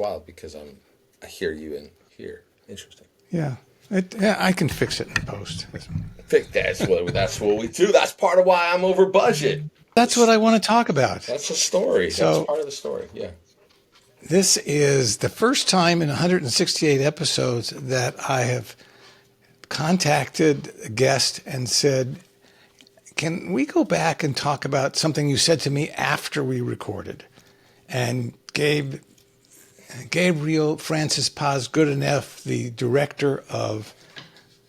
wild because I hear you in here. Interesting. Yeah. Yeah, I can fix it in post. That's what we do. That's part of why I'm over budget. That's what I want to talk about. That's a story. That's So part of the story. Yeah. this is the first time in 168 episodes that I have contacted a guest and said, can we go back and talk about something you said to me after we recorded? And Gabriel Francis Paz Goodenough, the director of,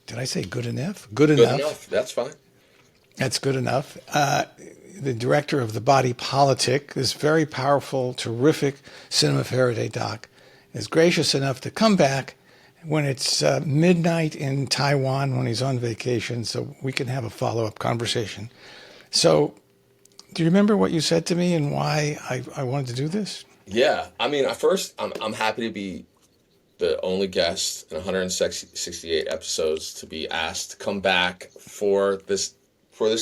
did I say good enough? Good Good enough. enough. That's fine. That's good enough. The director of the Body Politic, this very powerful, terrific cinema Faraday doc, is gracious enough to come back when it's midnight in Taiwan when he's on vacation so we can have a follow-up conversation. So do you remember what you said to me and why I wanted to do this? Yeah. I mean, at first, I'm happy to be the only guest in 168 episodes to be asked to come back for this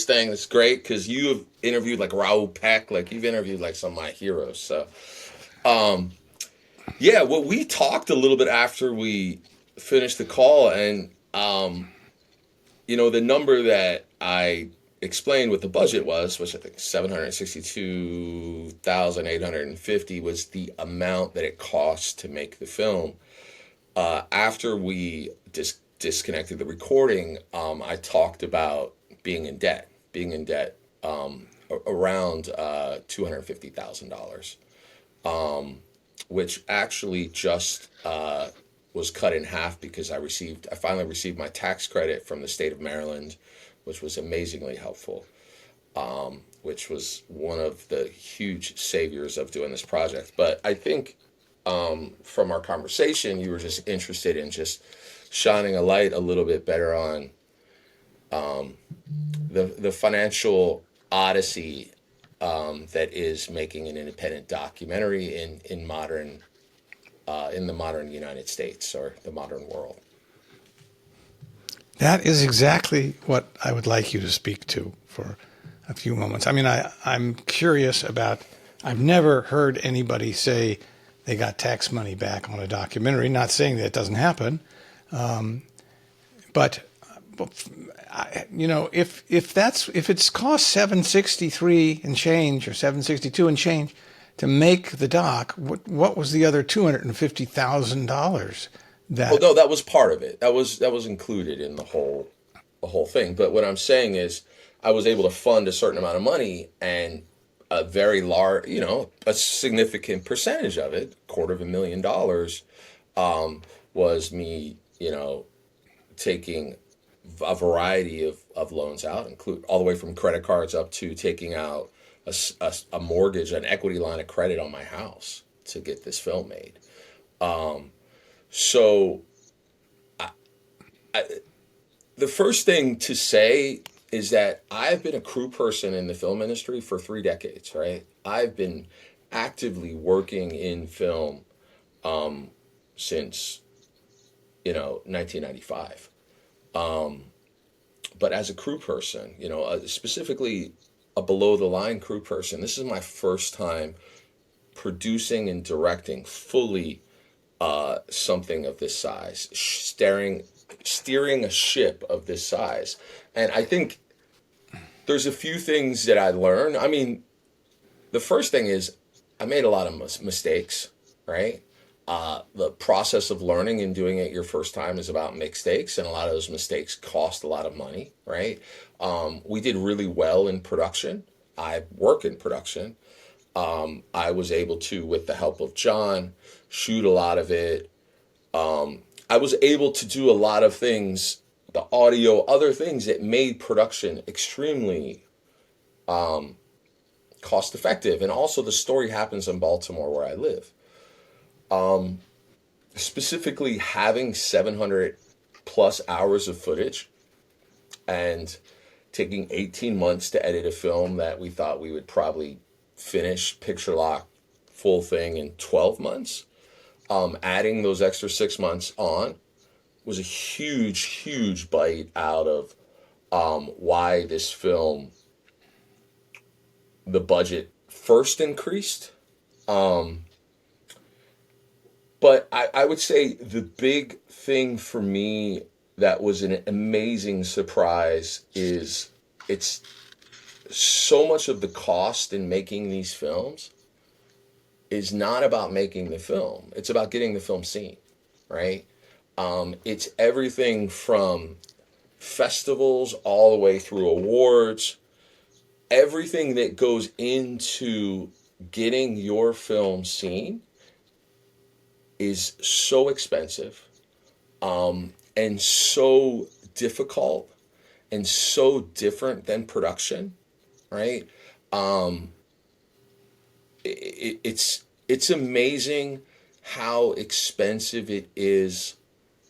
thing. It's great because you have interviewed like Raoul Peck, like you've interviewed like some of my heroes. So, yeah, well, we talked a little bit after we finished the call, and the number that I explained what the budget was, which I think 762,850 was the amount that it cost to make the film. After we disconnected the recording, I talked about being in debt around $250,000, which actually just was cut in half because I finally received my tax credit from the state of Maryland, which was amazingly helpful, which was one of the huge saviors of doing this project. But I think from our conversation, you were just interested in just shining a light a little bit better on the financial odyssey that is making an independent documentary in the modern United States or the modern world. That is exactly what I would like you to speak to for a few moments. I mean, I'm curious about, I've never heard anybody say they got tax money back on a documentary. Not saying that it doesn't happen, but if it's cost $763 and change or $762 and change to make the doc, what was the other $250,000? Well, no, that was part of it. That was included in the whole thing. But what I'm saying is, I was able to fund a certain amount of money, and a very large, a significant percentage of it, $250,000, was me, taking a variety of loans out, include all the way from credit cards up to taking out a mortgage, an equity line of credit on my house to get this film made. So the first thing to say is that I've been a crew person in the film industry for 3 decades, right? I've been actively working in film since 1995. But as a crew person, specifically a below the line crew person, this is my first time producing and directing fully something of this size, steering a ship of this size. And I think there's a few things that I learned. I mean, the first thing is I made a lot of mistakes, right? The process of learning and doing it your first time is about mistakes, and a lot of those mistakes cost a lot of money, right? We did really well in production. I work in production. I was able to, with the help of John, shoot a lot of it. I was able to do a lot of things, the audio, other things that made production extremely cost effective. And also the story happens in Baltimore where I live. Specifically having 700 plus hours of footage and taking 18 months to edit a film that we thought we would probably finish picture lock full thing in 12 months. Adding those extra 6 months on was a huge bite out of why this film, the budget first increased. But I would say the big thing for me that was an amazing surprise is it's so much of the cost in making these films is not about making the film. It's about getting the film seen, right? It's everything from festivals all the way through awards, everything that goes into getting your film seen is so expensive, and so difficult and so different than production, right? Um, it's amazing how expensive it is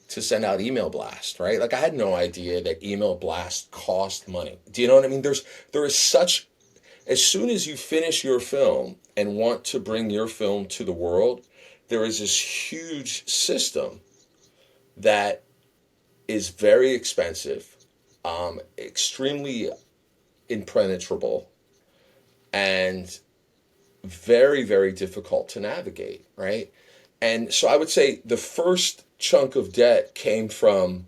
to send out email blast, right? Like I had no idea that email blast cost money. Do you know what I mean? There is such, as soon as you finish your film and want to bring your film to the world, there is this huge system that is very expensive, extremely impenetrable, and very, very difficult to navigate, right? And so I would say the first chunk of debt came from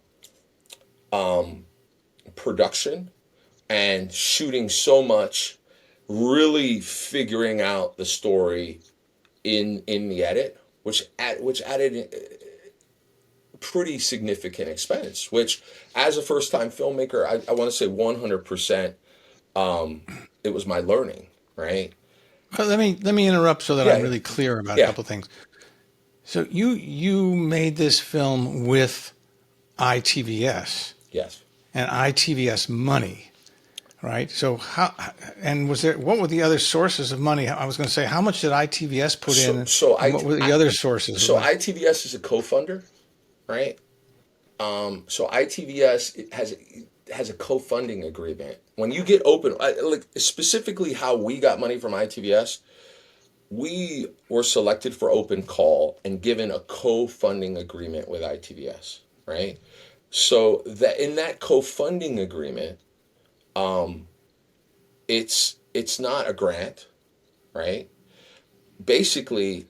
production and shooting so much, really figuring out the story in the edit, which added pretty significant expense. Which, as a first time filmmaker, I want to say 100%. It was my learning, right? Well, let me interrupt so that Yeah, I'm yeah, really clear about a yeah. couple of things. So you made this film with ITVS Yes. and ITVS money, right? So how, and was there, what were the other sources of money? I was going to say, how much did ITVS put So in, so and I, what were the I other sources of so money? ITVS is a co-funder, right? So ITVS has a co-funding agreement. When you get open, like specifically how we got money from ITVS, we were selected for open call and given a co-funding agreement with ITVS, right? So that in that co-funding agreement, it's not a grant, right? Basically,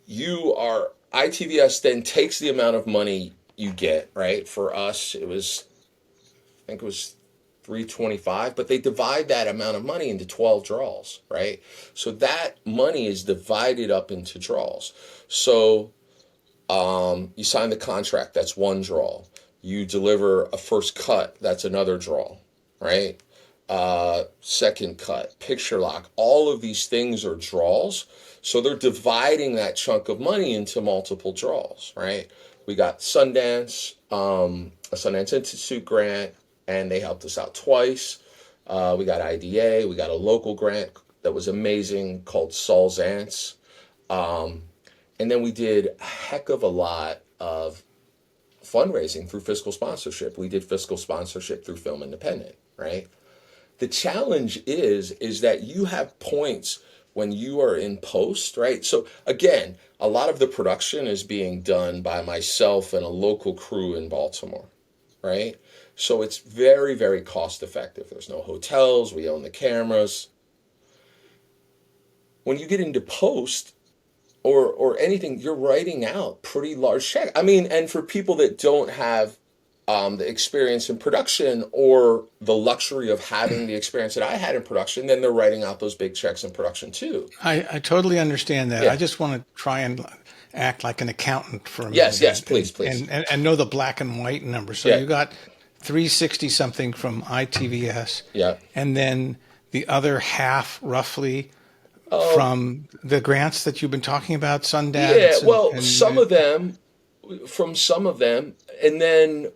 you are ITVS then takes the amount of money you get, right? For us, I think it was 325, but they divide that amount of money into 12 draws, right? So that money is divided up into draws. So you sign the contract, that's one draw. You deliver a first cut, that's another draw, right? Second cut, picture lock, all of these things are draws. So they're dividing that chunk of money into multiple draws, right? We got Sundance, a Sundance Institute grant, and they helped us out twice. We got IDA, we got a local grant that was amazing called Saul's Ants. And then we did a heck of a lot of fundraising through fiscal sponsorship. We did fiscal sponsorship through Film Independent, right? The challenge is that you have points when you are in post, right? So again, a lot of the production is being done by myself and a local crew in Baltimore, right? So it's very, very cost effective. There's no hotels, we own the cameras. When you get into post, or anything, you're writing out pretty large checks. I mean, and for people that don't have the experience in production or the luxury of having the experience that I had in production, then they're writing out those big checks in production too. I totally understand that. I Yeah. just want to try and act like an accountant for a Yes. minute Yes. and, Please. Please. and know the black and white numbers. So Yeah. you got 360 something from ITVS, Yeah. and then the other half roughly Um. from the grants that you've been talking about, Yeah. Sundance Well, some and of them, from some of them, and then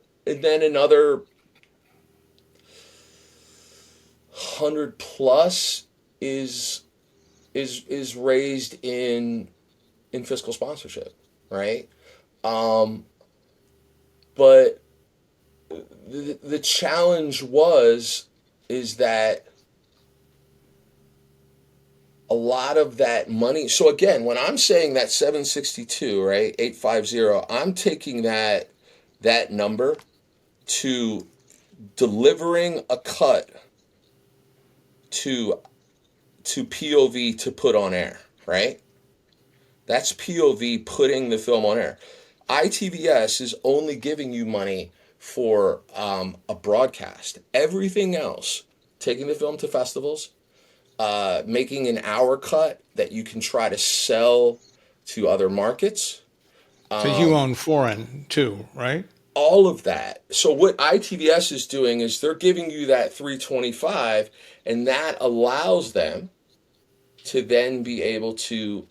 another 100 plus is is raised in fiscal sponsorship, right? Um, but the challenge is that a lot of that money. So again, when I'm saying that 762, right, 850, I'm taking that number to delivering a cut to POV to put on air, right? That's POV putting the film on air. ITVS is only giving you money for a broadcast. Everything else, taking the film to festivals, making an hour cut that you can try to sell to other markets, So you own foreign too, right? all of that. So what ITVS is doing is they're giving you that 325, and that allows them to then be able to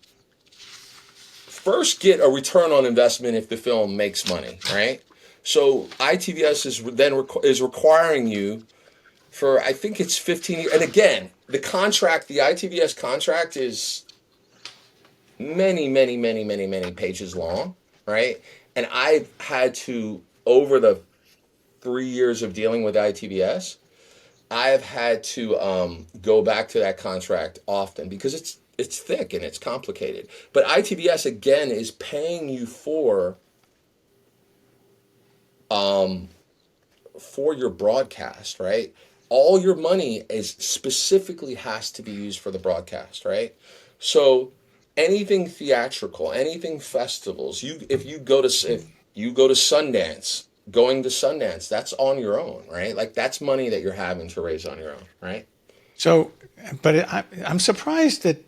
first get a return on investment if the film makes money, right? So ITVS is then is requiring you for, I think it's 15 years. And again, the contract, the ITVS contract is many, many, many, many, many pages long, right? And I've had to, over the 3 years of dealing with ITVS, I've had to go back to that contract often because it's thick and it's complicated. But ITVS again is paying you for your broadcast, right? All your money is specifically has to be used for the broadcast, right? So anything theatrical, anything festivals, if you go to Sundance, going to Sundance, that's on your own, right? Like that's money that you're having to raise on your own, right? So, but I'm surprised that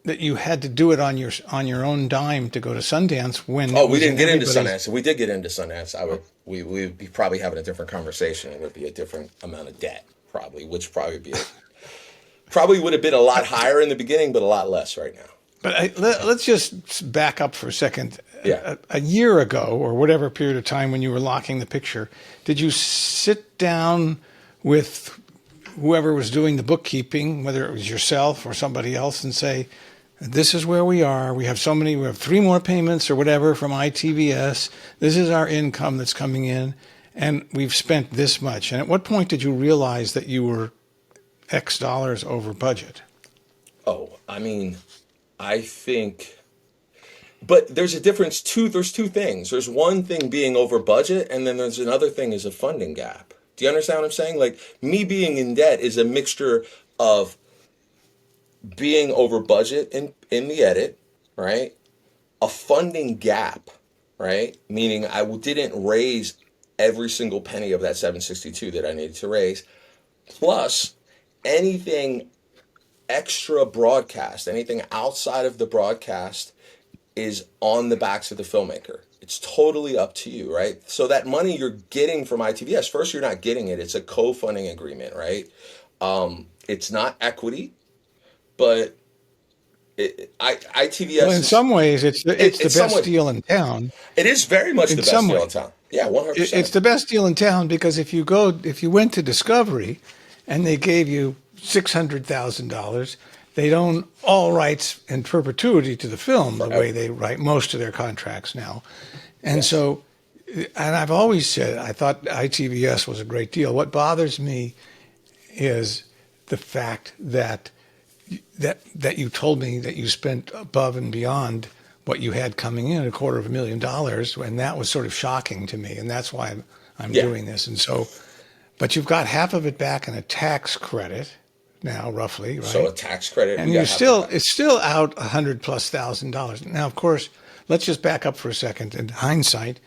you had to do it on your own dime to go to Sundance when Oh, it we was didn't in get into everybody's. Sundance. If we did get into Sundance, we'd be probably having a different conversation. It would be a different amount of debt, probably, which probably would have been a lot higher in the beginning, but a lot less right now. But let's just back up for a second. Yeah. A year ago, or whatever period of time when you were locking the picture, did you sit down with whoever was doing the bookkeeping, whether it was yourself or somebody else, and say, this is where we are. We have 3 more payments or whatever from ITVS. This is our income that's coming in, and we've spent this much. And at what point did you realize that you were X dollars over budget? Oh, I mean, I think, but there's a difference too. There's two things. There's one thing being over budget, and then there's another thing is a funding gap. Do you understand what I'm saying? Like me being in debt is a mixture of being over budget in the edit, right? A funding gap, right? Meaning didn't raise every single penny of that 762 that I needed to raise, plus anything extra broadcast, anything outside of the broadcast is on the backs of the filmmaker. It's totally up to you, right? So that money you're getting from ITVS, first you're not getting it. It's a co-funding agreement, right? It's not equity, but Well, ITVS in is some ways, it's the it's best somewhat, deal in town. it is very much In the best some deal in ways, town. Yeah, it's 100%. the best deal in town because if you went to Discovery, and they gave you $600,000, they'd own all rights in perpetuity to the film, the way Forever. they write most of their contracts now. And Yes. so, and I've always said I thought ITVS was a great deal. What bothers me is the fact that you told me that you spent above and beyond what you had coming in, $250,000, and that was sort of shocking to me, and that's why I'm Yeah. doing this. And so, but you've got half of it back in a tax credit now, roughly, So a right? tax credit, And we got half of that. it's still out $100,000 plus. Now, of course, let's just back up for a second. In hindsight,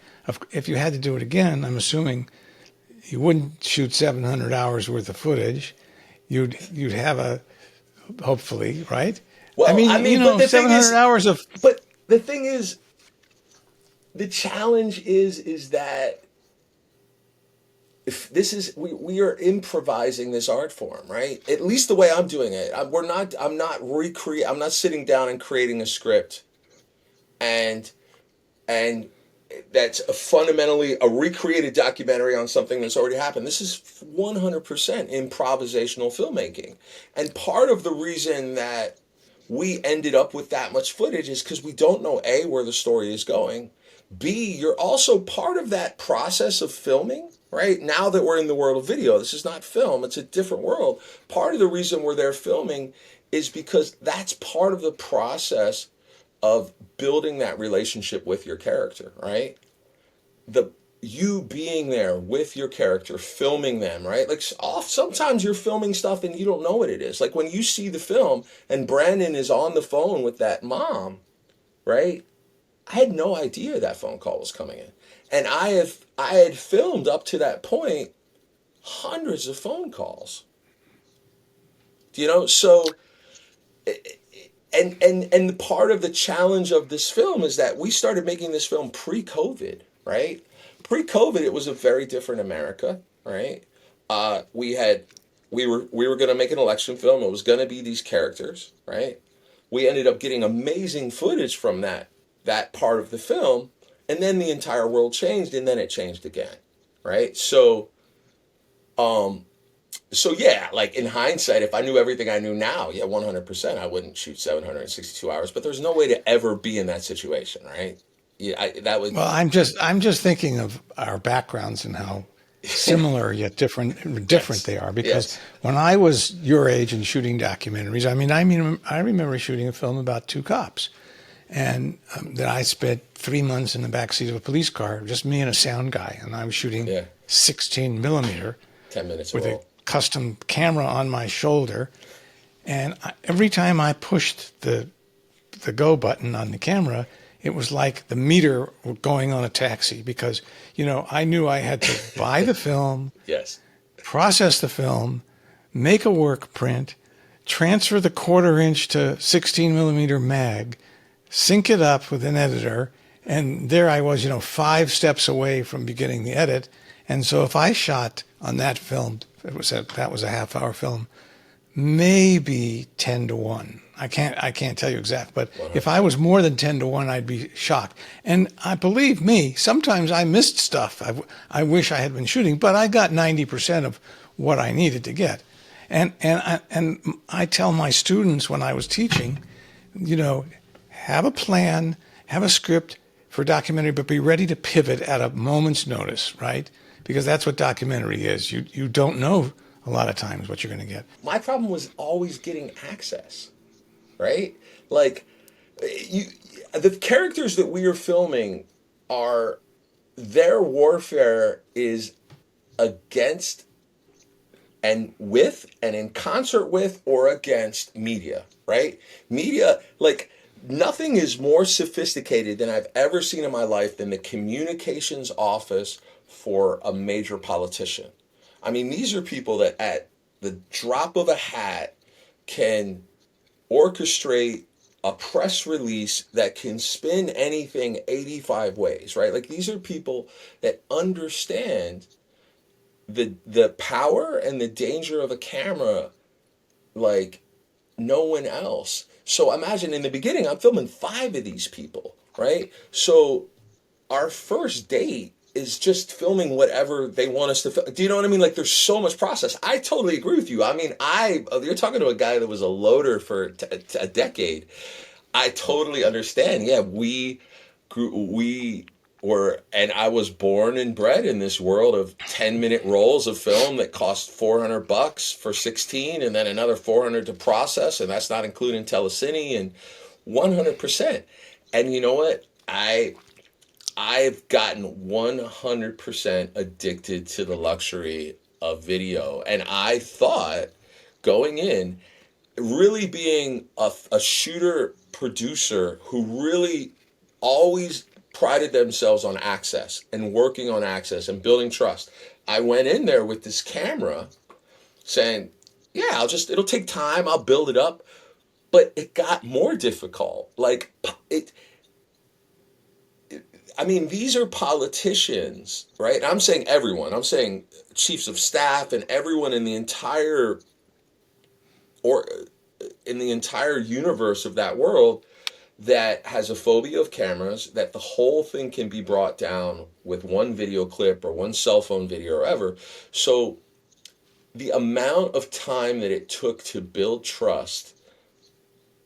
if you had to do it again, I'm assuming you wouldn't shoot 700 hours worth of footage. You'd have a hopefully, right? I Well, mean, I mean, but the thing 700 is, hours of but the thing is, the challenge is that if this is we are improvising this art form, right? At least the way I'm doing it. I'm not sitting down and creating a script and and that's fundamentally a recreated documentary on something that's already happened. This is 100% improvisational filmmaking. And part of the reason that we ended up with that much footage is because we don't know A, where the story is going. B, you're also part of that process of filming, right? Now that we're in the world of video, this is not film, it's a different world. Part of the reason we're there filming is because that's part of the process of building that relationship with your character, right? The you being there with your character, filming them, right? Like sometimes you're filming stuff and you don't know what it is. Like when you see the film and Brandon is on the phone with that mom, right? I had no idea that phone call was coming in. And I had filmed up to that point hundreds of phone calls. You know, so and part of the challenge of this film is that we started making this film pre-COVID, right? Pre-COVID, it was a very different America, right? We had we were going to make an election film. It was going to be these characters, right? We ended up getting amazing footage from that part of the film, and then the entire world changed, and then it changed again, right? Um, so yeah, like in hindsight, if I knew everything I knew now, yeah, 100%, I wouldn't shoot 762 hours. But there's no way to ever be in that situation, right? Yeah, that would. Well, I'm just thinking of our backgrounds and how similar yet different Yes, they are. Because yes, when I was your age and shooting documentaries, I remember shooting a film about two cops, and that I spent 3 months in the backseat of a police car, just me and a sound guy, and I was shooting yeah. 16 millimeter 10 minutes a with a roll. custom camera on my shoulder, and every time I pushed the go button on the camera, it was like the meter going on a taxi because, I knew I had to buy the film, Yes, process the film, make a work print, transfer the 1/4 inch to 16 millimeter mag, sync it up with an editor. And there I was, 5 steps away from beginning the edit. And so if I shot on that film, that was a half-hour film, maybe 10 to 1. I can't tell you exact, but if I 100%. was more than 10 to 1, I'd be shocked. And I believe me, sometimes I missed stuff. I wish I had been shooting, but I got 90% of what I needed to get. And I tell my students when I was teaching, have a plan, have a script for documentary, but be ready to pivot at a moment's notice, right? Because that's what documentary is. You don't know a lot of times what you're going to get. My problem was always getting access, right? Like you, the characters that we are filming are their warfare is against and with and in concert with or against media, right? Media, like nothing is more sophisticated than I've ever seen in my life than the communications office for a major politician. I mean, these are people that at the drop of a hat can orchestrate a press release that can spin anything 85 ways, right? Like these are people that understand the power and the danger of a camera like no one else. So imagine in the beginning I'm filming 5 of these people, right? So our first date is just filming whatever they want us to film. Do you know what I mean? Like there's so much process. I totally agree with you. I mean, you're talking to a guy that was a loader for a decade. I totally understand. Yeah, we were, and I was born and bred in this world of 10-minute rolls of film that cost $400 for 16, and then another 400 to process, and that's not including telecine and 100%. And you know what? I've gotten 100% addicted to the luxury of video, and I thought going in really being a shooter producer who really always prided themselves on access and working on access and building trust. I went in there with this camera saying, yeah, it'll take time, I'll build it up. But it got more difficult. Like, I mean, these are politicians, right? I'm saying everyone. I'm saying chiefs of staff and everyone or in the entire universe of that world that has a phobia of cameras, that the whole thing can be brought down with one video clip or one cell phone video or ever. So the amount of time that it took to build trust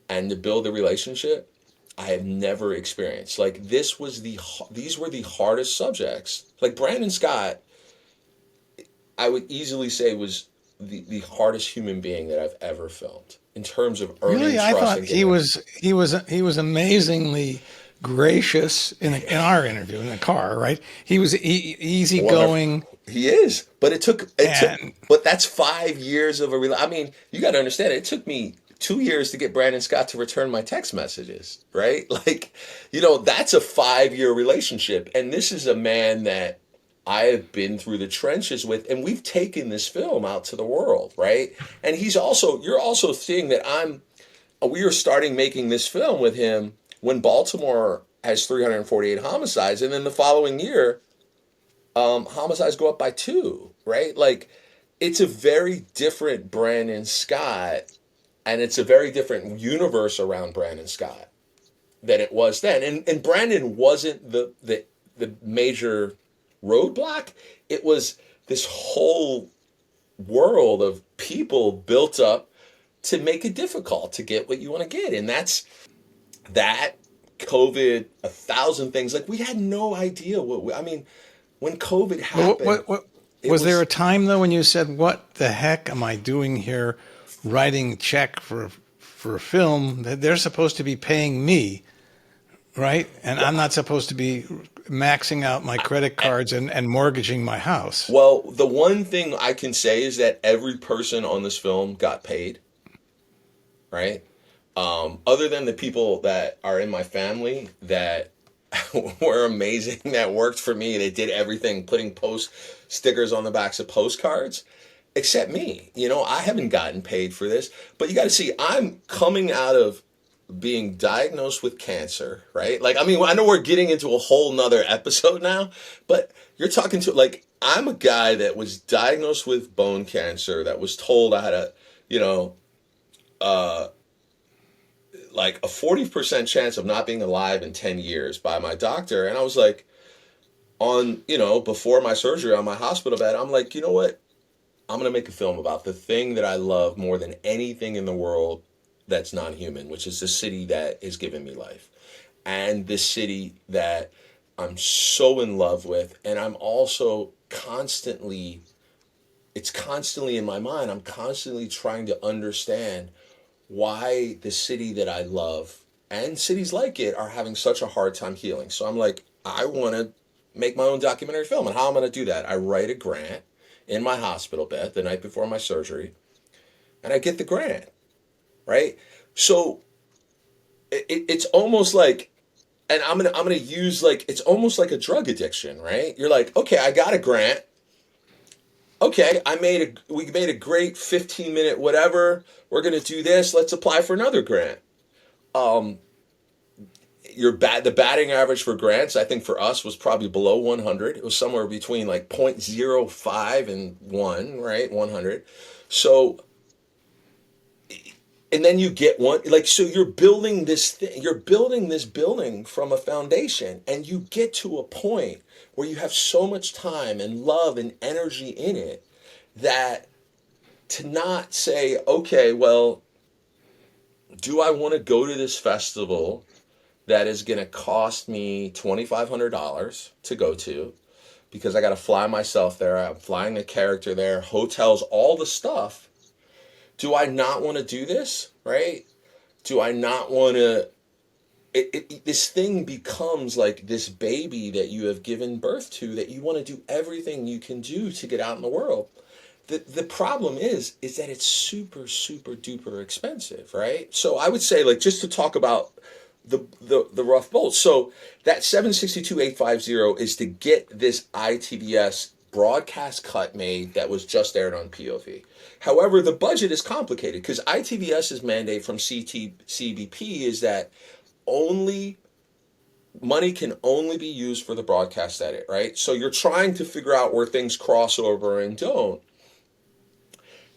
and to build a relationship, I have never experienced. Like these were the hardest subjects. Like Brandon Scott, I would easily say was the hardest human being that I've ever filmed in terms of earning Really, I trust thought and getting. he was amazingly gracious in our interview in the car, right? He was Whatever. easygoing He is, but it took, and but that's 5 years of I mean, you got to understand. It took me 2 years to get Brandon Scott to return my text messages, right? Like, that's a 5 year relationship, and this is a man that I have been through the trenches with, and we've taken this film out to the world, right? And you're also seeing that we are starting making this film with him when Baltimore has 348 homicides, and then the following year homicides go up by two, right? Like, it's a very different Brandon Scott, and it's a very different universe around Brandon Scott than it was then. And Brandon wasn't the major roadblock. It was this whole world of people built up to make it difficult to get what you want to get, and that COVID, a thousand things. Like, we had no idea I mean, when COVID but happened, what it was there a was, time though when you said, "What the heck am I doing here, writing a check for a film that they're supposed to be paying me, right? And I'm not supposed to be maxing out my credit cards and mortgaging my house." well, the one thing I can say is that every person on this film got paid, right? Other than the people that are in my family that were amazing, that worked for me, they did everything, putting post stickers on the backs of postcards, except me. I haven't gotten paid for this, but you got to see, I'm coming out of being diagnosed with cancer, right? Like, I mean, I know we're getting into a whole nother episode now, but you're talking to, like, I'm a guy that was diagnosed with bone cancer, that was told I had you know, uh, like a 40% chance of not being alive in 10 years by my doctor. And I was like, before my surgery on my hospital bed, I'm like, you know what? I'm going to make a film about the thing that I love more than anything in the world that's non-human, which is the city that has given me life, and this city that I'm so in love with. And I'm also it's constantly in my mind. I'm constantly trying to understand why the city that I love and cities like it are having such a hard time healing. So I'm like, I want to make my own documentary film. And how I'm going to do that? I write a grant in my hospital bed the night before my surgery, and I get the grant, right? So it's almost like, and I'm gonna use, like, it's almost like a drug addiction, right? You're like, okay, I got a grant. Okay, we made a great 15-minute whatever. We're gonna do this. Let's apply for another grant. Um, the batting average for grants, I think for us, was probably below 100. It was somewhere between like 0.05 and 1, right? 100. So, and then you get one, like, so you're building this thing, you're building this building from a foundation, and you get to a point where you have so much time and love and energy in it, that to not say, okay, well, do I want to go to this festival that is going to cost me $2,500 to go to, because I got to fly myself there, I'm flying a character there, hotels, all the stuff. Do I not want to do this, right? Do I not want to? This thing becomes like this baby that you have given birth to, that you want to do everything you can do to get out in the world. The problem is that it's super, super duper expensive, right? So I would say, like, just to talk about the rough bolts. So that 762,850 is to get this ITVS broadcast cut made that was just aired on POV. However, the budget is complicated because ITVS's mandate from CBP is that only money can only be used for the broadcast edit, right? So you're trying to figure out where things cross over and don't.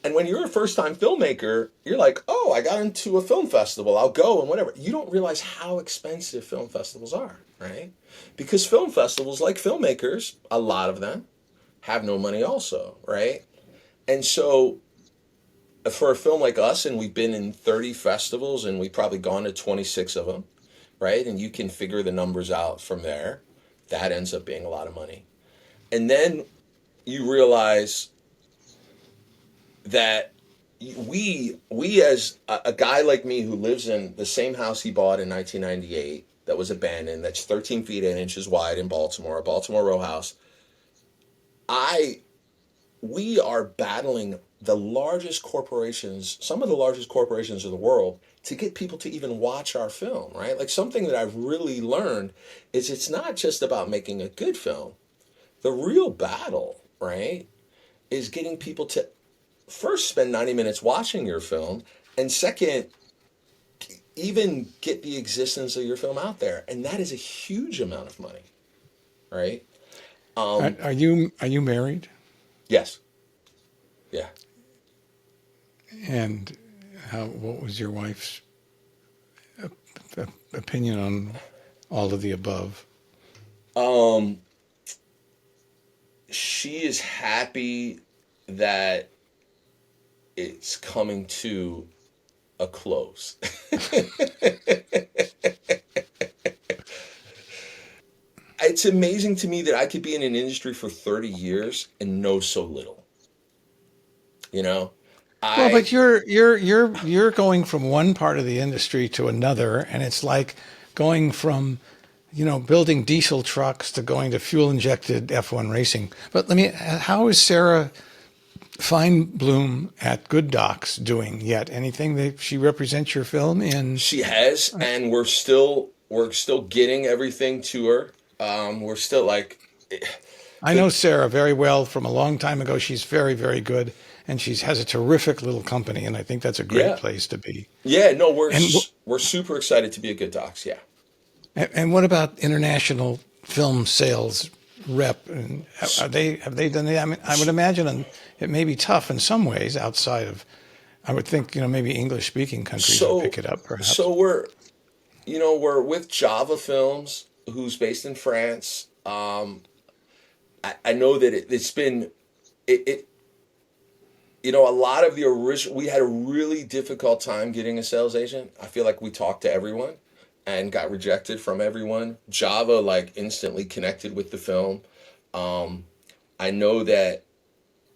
And when you're a first time filmmaker, you're like, oh, I got into a film festival, I'll go and whatever. You don't realize how expensive film festivals are, right? Because film festivals, like filmmakers, a lot of them have no money also, right? And so for a film like us, and we've been in 30 festivals and we've probably gone to 26 of them, right? And you can figure the numbers out from there. That ends up being a lot of money. And then you realize that we as a guy like me who lives in the same house he bought in 1998, that was abandoned, that's 13 feet 8 inches wide in Baltimore, a Baltimore row house. I We are battling the largest corporations, some of the largest corporations of the world, to get people to even watch our film, right? Like, something that I've really learned is it's not just about making a good film. The real battle, right, is getting people to first spend 90 minutes watching your film, and second, even get the existence of your film out there. And that is a huge amount of money, right? Are you married? Yes. Yeah. And what was your wife's opinion on all of the above? Um, she is happy that it's coming to a close. It's amazing to me that I could be in an industry for 30 years and know so little. You know, Well, I but you're going from one part of the industry to another, and it's like going from, building diesel trucks to going to fuel injected F1 racing. But how is Sarah Feinblum at Good Docs doing yet? Anything that she represents your film in? She has, and we're still getting everything to her. We're still like I the know Sarah very well from a long time ago. She's very, very good, and she has a terrific little company, and I think that's a great yeah. place to be. Yeah, no, we're And we're super excited to be a Good Docs. Yeah. and what about international film sales rep? And have they done that? I mean, I would imagine it may be tough in some ways outside of. I would think maybe English speaking countries would So pick it up, perhaps. so we're with Java Films, who's based in France. I know that it's been it a lot of the original. We had a really difficult time getting a sales agent. I feel like we talked to everyone and got rejected from everyone. Java like instantly connected with the film. Um, I know that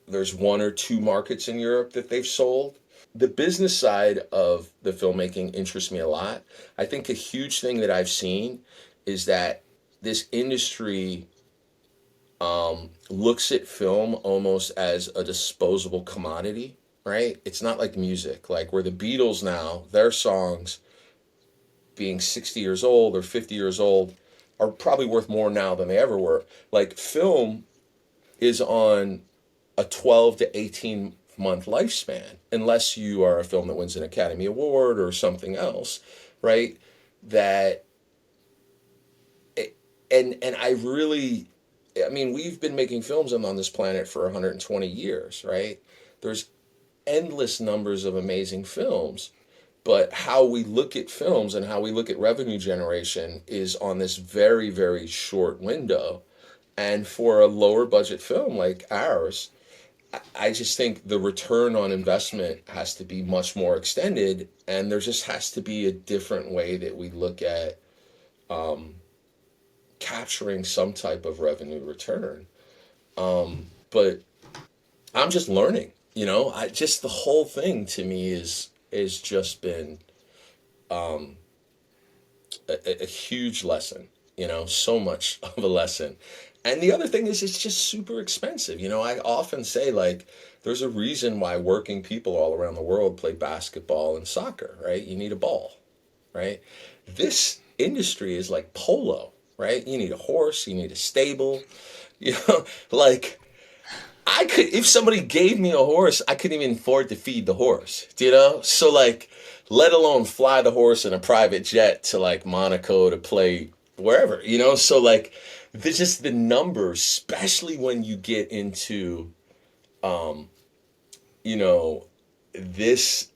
there's one or two markets in Europe that they've sold. The business side of the filmmaking interests me a lot. I think a huge thing that I've seen is that this industry looks at film almost as a disposable commodity, right? It's not like music, like where the Beatles now, their songs being 60 years old or 50 years old are probably worth more now than they ever were. Like, film is on a 12 to 18-month lifespan, unless you are a film that wins an Academy Award or something else, right? That and I mean, we've been making films on this planet for 120 years, right? There's endless numbers of amazing films, but how we look at films and how we look at revenue generation is on this very, very short window. And for a lower budget film like ours, I just think the return on investment has to be much more extended, and there just has to be a different way that we look at capturing some type of revenue return. But I'm just learning, I just the whole thing to me is just been a huge lesson, so much of a lesson. And the other thing is it's just super expensive. I often say, like, there's a reason why working people all around the world play basketball and soccer, right? You need a ball, right? This industry is like polo, right? You need a horse, you need a stable, like, if somebody gave me a horse, I couldn't even afford to feed the horse, So, like, let alone fly the horse in a private jet to like Monaco to play wherever, So, like, there's just the numbers, especially when you get into, you know, this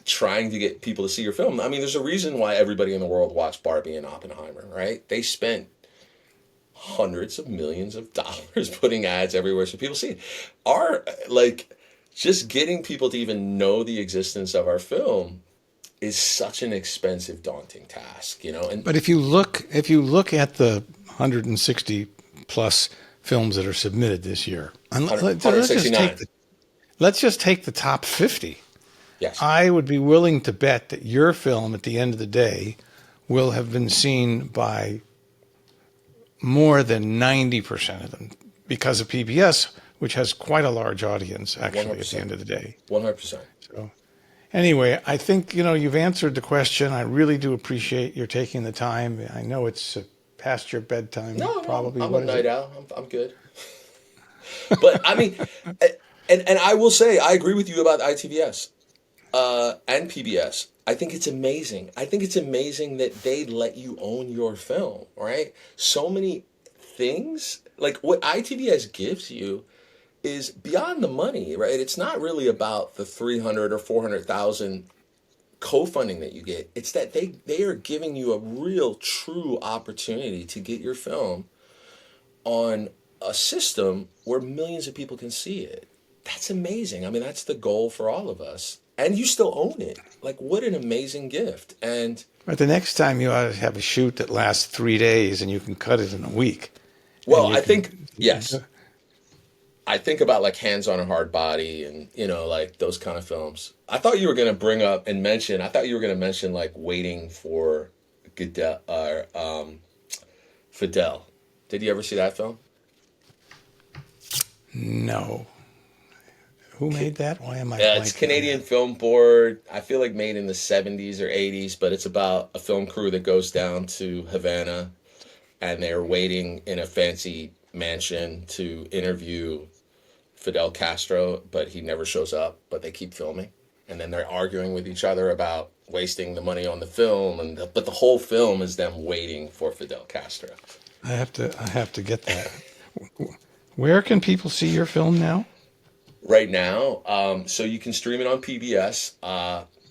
trying to get people to see your film. I mean, there's a reason why everybody in the world watched Barbie and Oppenheimer, right? They spent hundreds of millions of dollars putting ads everywhere so people see it. Like, just getting people to even know the existence of our film is such an expensive, daunting task, And But if you look at the 160 plus films that are submitted this year, and let's just take the top 50. yes, I would be willing to bet that your film, at the end of the day, will have been seen by more than 90% of them because of PBS, which has quite a large audience, actually, at the 100%. end of the day. 100%. So anyway, I think, you've answered the question. I really do appreciate your taking the time. I know it's past your bedtime, No, no, probably. I'm a What is night it? owl. I'm good. But I mean, and I will say I agree with you about ITVS and PBS. I think it's amazing. I think it's amazing that they let you own your film, right? So many things like what ITVS gives you is beyond the money, right? It's not really about the 300 or 400,000 co-funding that you get. It's that they are giving you a real true opportunity to get your film on a system where millions of people can see it. That's amazing. I mean, that's the goal for all of us. And you still own it. Like, what an amazing gift. And, But the next time you ought to have a shoot that lasts 3 days and you can cut it in a week. And well, you I can, think, yes. I think about like Hands on a Hard Body and, like those kind of films. I thought you were going to bring up and mention, I thought you were going to mention like Waiting for Goodell, Fidel. Did you ever see that film? no. Who made that? Why am I Yeah, it's blanking on Canadian that? Film Board. I feel like made in the 70s or 80s, but it's about a film crew that goes down to Havana and they're waiting in a fancy mansion to interview Fidel Castro, but he never shows up, but they keep filming. And then they're arguing with each other about wasting the money on the film but the whole film is them waiting for Fidel Castro. I have to get that. Where can people see your film now? Right now. So you can stream it on PBS.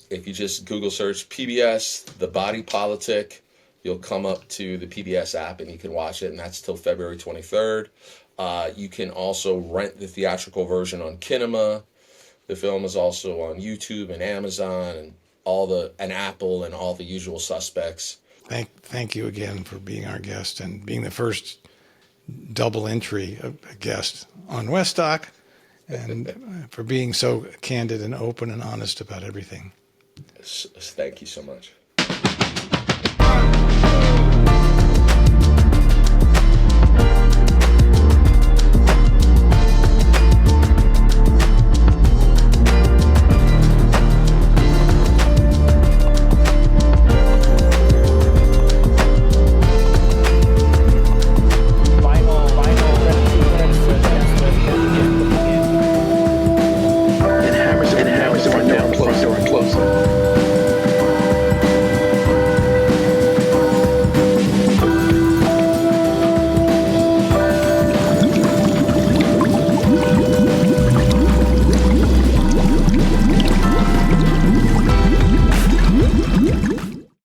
If you just Google search PBS, The Body Politic, you'll come up to the PBS app and you can watch it, and that's till February 23rd. You can also rent the theatrical version on Kinema. The film is also on YouTube and Amazon and Apple and all the usual suspects. Thank you again for being our guest and being the first double entry guest on Westdoc, and for being so candid and open and honest about everything. Thank you so much.